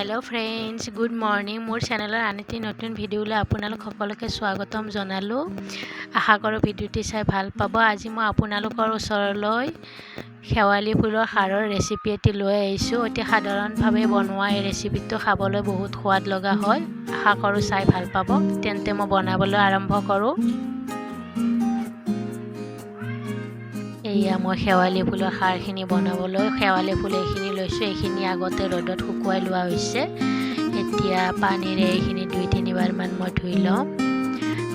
Hello friends good morning मोर channel आनिति नतुन भिडिओले आपनालोक सकलोके स्वागतम जनालो आशा करो भिडिओटी चाइ ভাল পাব। আজি মই আপোনালোকৰ ওচৰলৈ শেৱালি ফুলৰ সাৰৰ ৰেচিপি এটি লৈ আহিছো। অতি সাধাৰণভাৱে বনোৱা এই ৰেচিপিটো খাবলৈ বহুত সোৱাদ লগা হয়। আশা কৰো চাই ভাল পাব। তেন্তে মই বনাবলৈ আৰম্ভ কৰো। এয়া মই শেৱালি ফুলৰ সাৰখিনি বনাবলৈ শেৱালি ফুল এইখিনি লৈছো। এইখিনি আগতে ৰ'দত শুকুৱাই লোৱা হৈছে। এতিয়া পানীৰে এইখিনি 2-3 বাৰ মান মই ধুই লম।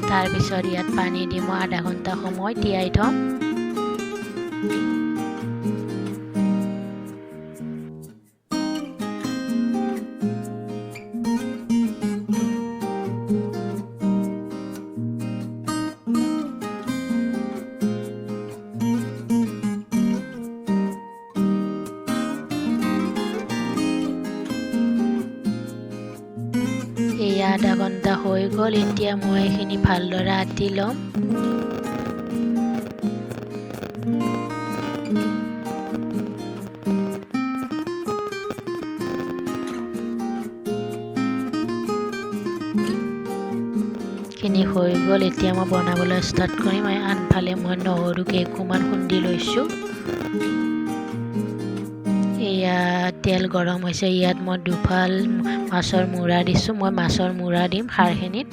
তাৰ পিছত ইয়াত পানী দি মই আধা ঘণ্টা সময় তিয়াই থম। আধা ঘণ্টা হৈ গ'ল। এতিয়া মই এইখিনি ভালদৰে আতি লম। খিনি হৈ গ'ল। এতিয়া মই বনাবলৈ ষ্টাৰ্ট কৰিম। আনফালে মই নহৰু কেইকোমান খুন্দি লৈছো। এয়া তেল গৰম হৈছে। ইয়াত মই দুফাল মাছৰ মুৰা দিছো। মই মাছৰ মুৰা দিম খাৰখিনিত।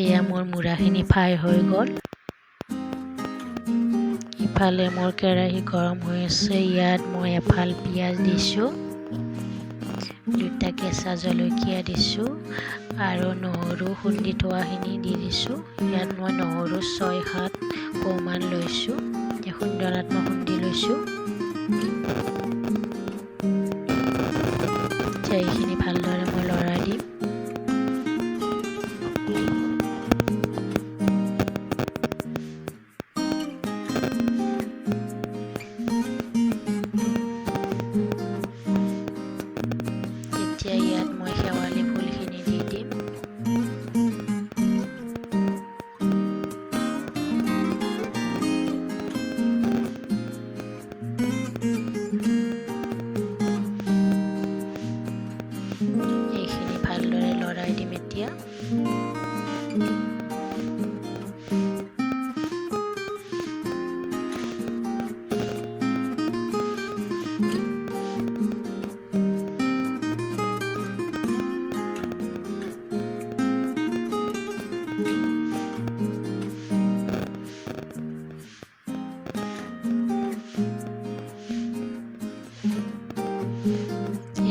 এয়া মোৰ মুৰাখিনি ফ্ৰাই হৈ গ'ল। ইফালে মোৰ কেৰাহী গৰম হৈ আছে। ইয়াত মই এফাল পিঁয়াজ দিছো, 2টা কেঁচা জলকীয়া দিছো আৰু নহৰু খুন্দি থোৱাখিনি দি দিছো। ইয়াত মই নহৰু 6-7 কোমান লৈছো। এখন ডলাত মই খুন্দি লৈছো। এইখিনি ভালদৰে মই লৰাই দিম। এতিয়া ইয়াত মই শেৱালি ফুলখিনি দি দিম। এইখিনি ভালদৰে লৰাই দিম এতিয়া।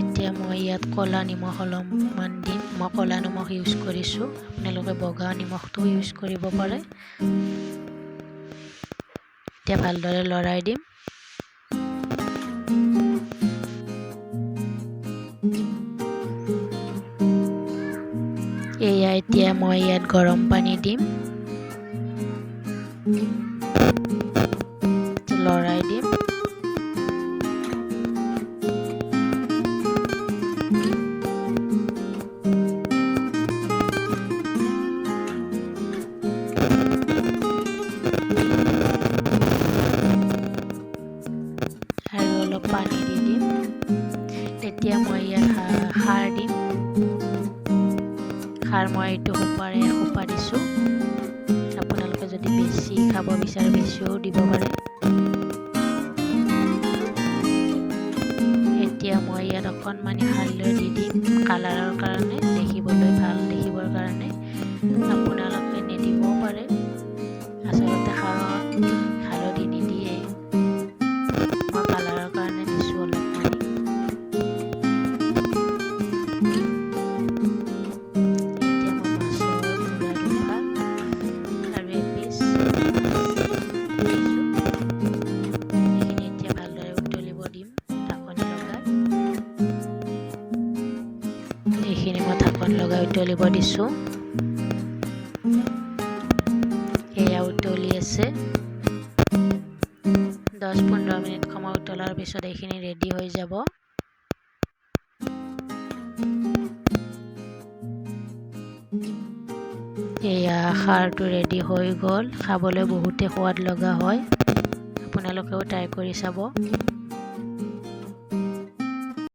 এতিয়া মই ইয়াত কলা নিমখ অলপমান দিম। মই কলা নিমখ ইউজ কৰিছো। আপোনালোকে বগা নিমখটো ইউজ কৰিব পাৰে। এতিয়া ভালদৰে লৰাই দিম। এয়া এতিয়া মই ইয়াত গৰম পানী দিম, লৰাই দিম। আৰু অলপ পানী দি দিম। এতিয়া মই ইয়াত সাৰ দিম। সাৰ মই এইটো সোপা দিছো। আপোনালোকে যদি বেছি খাব বিচাৰে বেছিও দিব পাৰে। এতিয়া মই ইয়াত অকণমান হালধি দি দিম কালাৰৰ কাৰণে, দেখিবলৈ ভাল দেখিবৰ কাৰণে। আপোনালোকে নিদিবও পাৰে। আচলতে সাৰত হালধি নিদিয়ে, মই কালাৰৰ কাৰণে দিছো অলপমান। এতিয়া মই মাছৰ মুৰা দুফাল আৰু এপিচ দিছো। এইখিনি এতিয়া ভালদৰে উতলিব দিম ঢাকনি লগাই। এইখিনি মই ঢাকন লগাই উতলিব দিছো। এয়া উতলি আছে। 10-15 মিনিট সময় উতলাৰ পিছত এইখিনি ৰেডি হৈ যাব। এয়া খাৰটো ৰেডি হৈ গ'ল। খাবলৈ বহুতে সোৱাদ লগা হয়। আপোনালোকেও ট্ৰাই কৰি চাব।